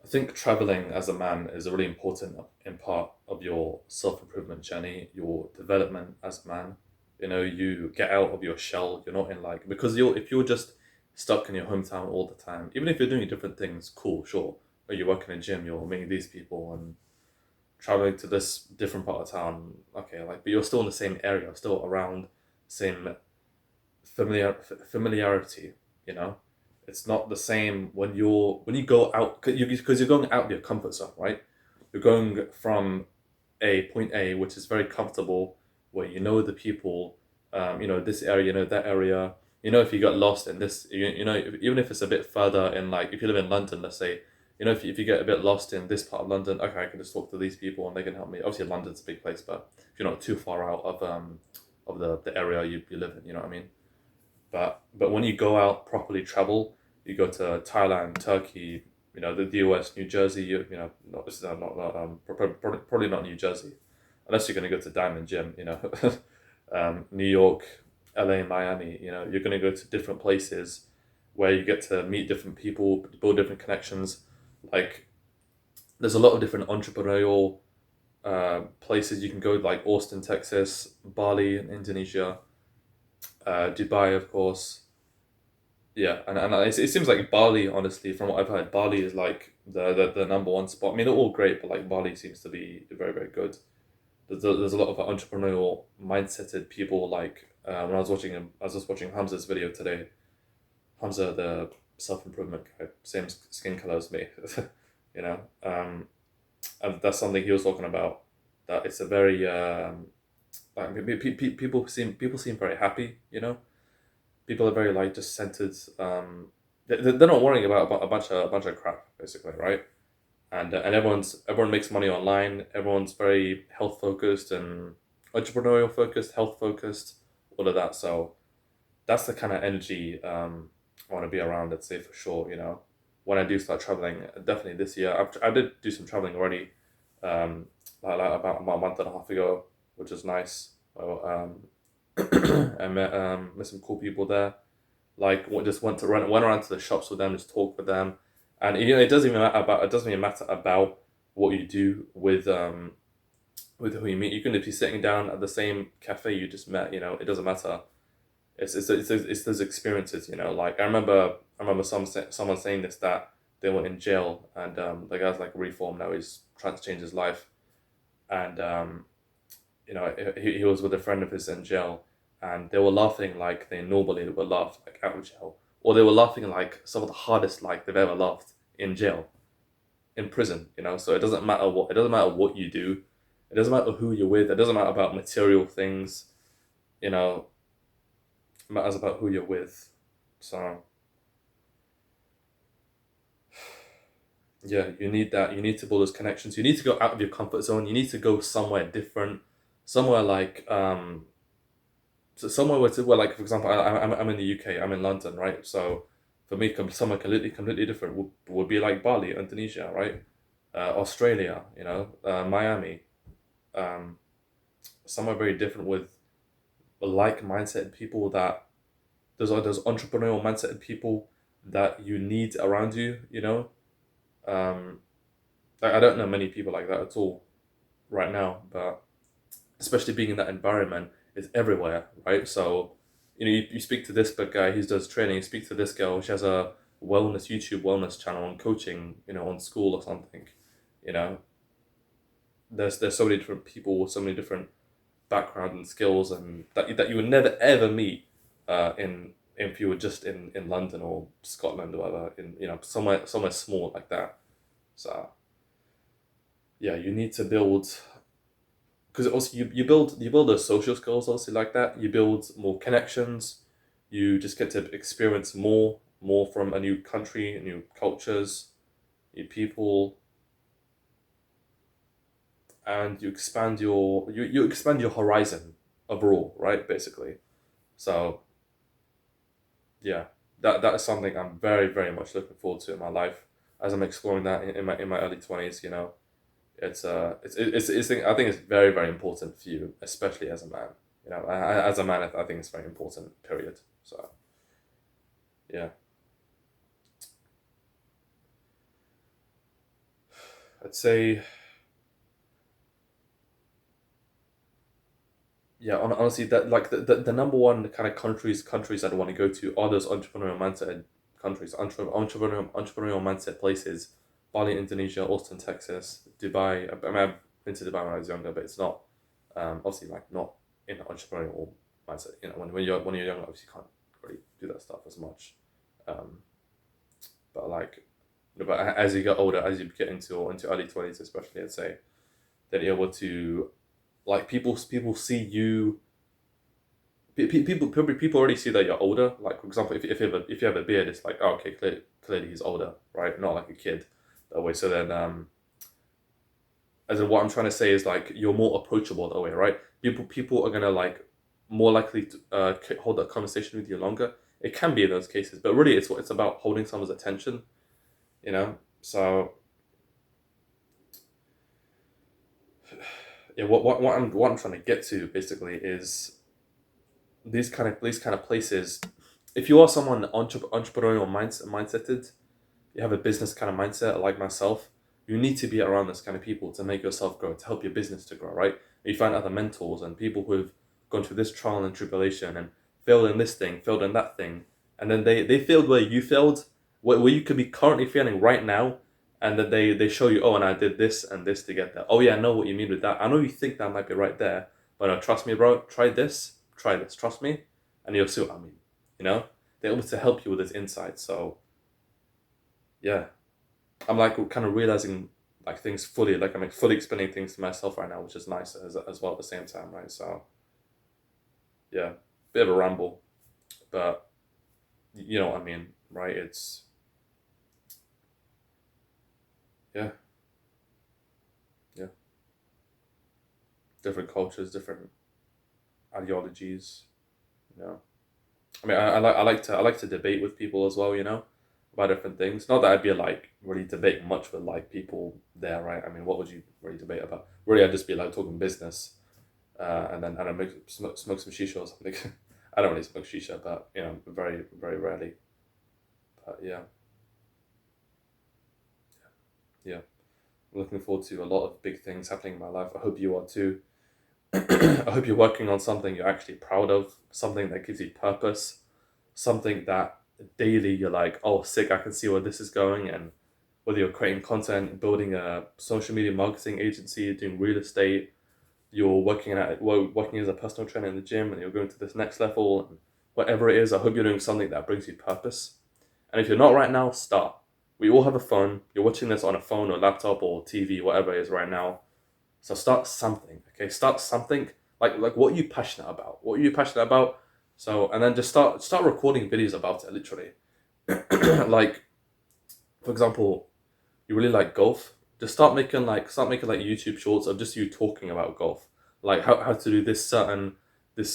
I think traveling as a man is a really important in part of your self improvement journey, your development as a man. You get out of your shell. You're not in like because you're if you're just stuck in your hometown all the time, even if you're doing different things, cool, sure. Or you work in a gym, you're meeting these people and traveling to this different part of town. Okay, like but you're still in the same area, still around same familiarity. You know, it's not the same when you go out because you're going out of your comfort zone, right? You're going from a point A, which is very comfortable, where you know the people, this area, that area. If you got lost in this, even if it's a bit further in, like, if you live in London, let's say, if you get a bit lost in this part of London, okay, I can just talk to these people and they can help me. Obviously, London's a big place, but if you're not too far out of the area you live in, you know what I mean? But when you go out properly travel, you go to Thailand, Turkey, the US, New Jersey. Not this is not probably not New Jersey, unless you're going to go to Diamond Gym. New York, LA, Miami. You're going to go to different places where you get to meet different people, build different connections. Like there's a lot of different entrepreneurial places you can go, like Austin, Texas, Bali, in Indonesia, Dubai, of course. Yeah, and it seems like Bali, honestly, from what I've heard, Bali is like the number one spot. I mean, they're all great, but like Bali seems to be very, very good. There's a lot of entrepreneurial mindseted people. Like when I was just watching Hamza's video today. Hamza, the self improvement guy, same skin color as me, you know, um, and that's something he was talking about. That it's a very like people seem very happy. People are very like just centered. They're not worrying about a bunch of crap basically, right? And everyone makes money online. Everyone's very health focused and entrepreneurial focused, health focused, all of that. So that's the kind of energy I want to be around. I'd say for sure. When I do start traveling, definitely this year. I did do some traveling already, like about a month and a half ago, which is nice. I met some cool people there. Like just went around to the shops with them, just talked with them, and it doesn't even matter about what you do with who you meet. You can just be sitting down at the same cafe you just met. It doesn't matter. It's those experiences. Like I remember someone saying this, that they were in jail and the guy's like reformed now. He's trying to change his life, and he was with a friend of his in jail, and they were laughing like they normally would laugh like out of jail, or they were laughing like some of the hardest like they've ever laughed in jail, in prison. So it doesn't matter what you do, it doesn't matter who you're with, it doesn't matter about material things. You know, it matters about who you're with. So yeah, you need that. You need to build those connections. You need to go out of your comfort zone. You need to go somewhere different, somewhere like so somewhere where like for example, I'm in the UK. I'm in London, right? So for me, somewhere completely different would be like Bali, Indonesia, right? Australia, Miami, um, somewhere very different with like mindset people, that there's entrepreneurial mindset people that you need around you. Um, I don't know many people like that at all right now, but especially being in that environment is everywhere, right? So, you speak to this big guy who does training, you speak to this girl, she has a YouTube wellness channel on coaching, on school or something. You know, there's so many different people, so many different background and skills, and that you would never ever meet in if you were just in London or Scotland or whatever, in somewhere small like that. So yeah, you need to build, because also you build those social skills also like that. You build more connections. You just get to experience more from a new country, new cultures, new people, and you expand your horizon overall, right? Basically. So yeah, that is something I'm very very much looking forward to in my life as I'm exploring that in my early 20s. I think it's very very important for you, especially as a man. As a man, I think it's very important. Period. So yeah, I'd say, yeah, honestly, that like the number one kind of countries I'd want to go to are those entrepreneurial mindset countries, entrepreneurial mindset places. Bali, Indonesia, Austin, Texas, Dubai. I mean, I've been to Dubai when I was younger, but it's not obviously like not in an entrepreneurial mindset. You know, when you're younger, obviously you can't really do that stuff as much. Um, but like, but as you get older, as you get into early 20s, especially, I'd say, then you're able to like people see you people already see that you're older. Like for example, if you have a beard, it's like, oh, okay, clearly he's older, right? Not like a kid that way. So then, as in what I'm trying to say is like you're more approachable that way, right? People are gonna like more likely to hold that conversation with you longer. It can be in those cases, but really it's about holding someone's attention, you know. So yeah, what I'm trying to get to basically is these kind of places. If you are someone entrepreneurial mindseted, you have a business kind of mindset like myself, you need to be around this kind of people to make yourself grow, to help your business to grow, right? You find other mentors and people who've gone through this trial and tribulation and failed in this thing, failed in that thing, and then they failed where you failed, where you could be currently failing right now, and then they show you, oh, and I did this and this to get there. Oh yeah, I know what you mean with that. I know you think that might be right there, but no, trust me, bro. Try this. Trust me, and you'll see what I mean. You know, they're able to help you with this insight. So yeah, I'm like kind of realizing like things fully, like I'm like fully explaining things to myself right now, which is nice as well at the same time, right? So yeah, bit of a ramble, but you know what I mean, right? It's yeah, yeah, different cultures, different ideologies, you know. I mean, I like to debate with people as well, you know, about different things. Not that I'd be like really debating much with like people there, right? I mean, what would you really debate about? Really, I'd just be like talking business, and then I don't know, smoke some shisha or something. I don't really smoke shisha, but you know, very rarely. But yeah, yeah. I'm looking forward to a lot of big things happening in my life. I hope you are too. I hope you're working on something you're actually proud of, something that gives you purpose, something that daily you're like, oh, sick, I can see where this is going. And whether you're creating content, building a social media marketing agency, doing real estate, you're working as a personal trainer in the gym, and you're going to this next level, and whatever it is, I hope you're doing something that brings you purpose. And if you're not right now, start. We all have a phone. You're watching this on a phone or laptop or TV, whatever it is right now. So start something, okay? Start something like what are you passionate about? What are you passionate about? So and then just start recording videos about it, literally. Like for example, you really like golf. Just start making like YouTube shorts of just you talking about golf, like how to do this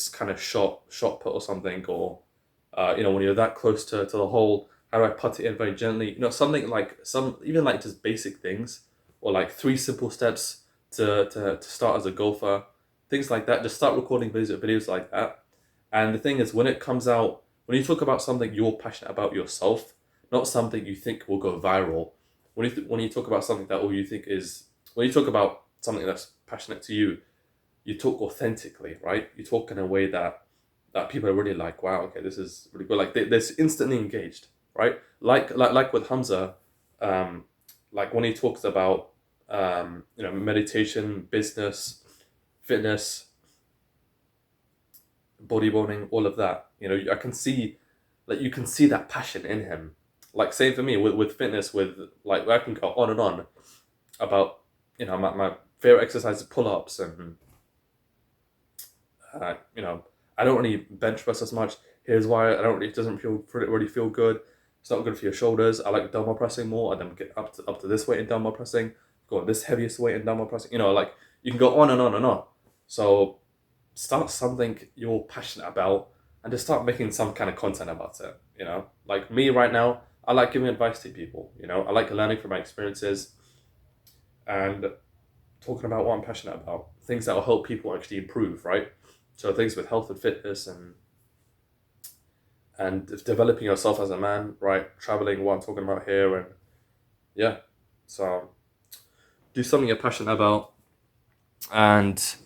kind of shot put or something, or when you're that close to the hole, how do I putt it in very gently? You know, something like some even like just basic things, or like three simple steps to start as a golfer, things like that. Just start recording videos like that. And the thing is, when it comes out, when you talk about something you're passionate about yourself, not something you think will go viral. When you talk about something that all you think is when you talk about something that's passionate to you, you talk authentically, right? You talk in a way that people are really like, wow, okay, this is really good. Like they're instantly engaged, right? Like with Hamza, um, like when he talks about meditation, business, fitness, bodybuilding, all of that. You know, I can see, like you can see that passion in him. Like same for me with fitness, with like I can go on and on about my favorite exercise is pull ups and you know I don't really bench press as much. Here's why I don't really it doesn't really feel good. It's not good for your shoulders. I like dumbbell pressing more. I then get up to this weight in dumbbell pressing. Go on this heaviest weight in dumbbell pressing. You know, like you can go on and on and on. So start something you're passionate about and just start making some kind of content about it. You know, like me right now, I like giving advice to people. You know, I like learning from my experiences and talking about what I'm passionate about, things that will help people actually improve, right? So things with health and fitness and developing yourself as a man, right? Traveling, what I'm talking about here, and yeah. So do something you're passionate about, and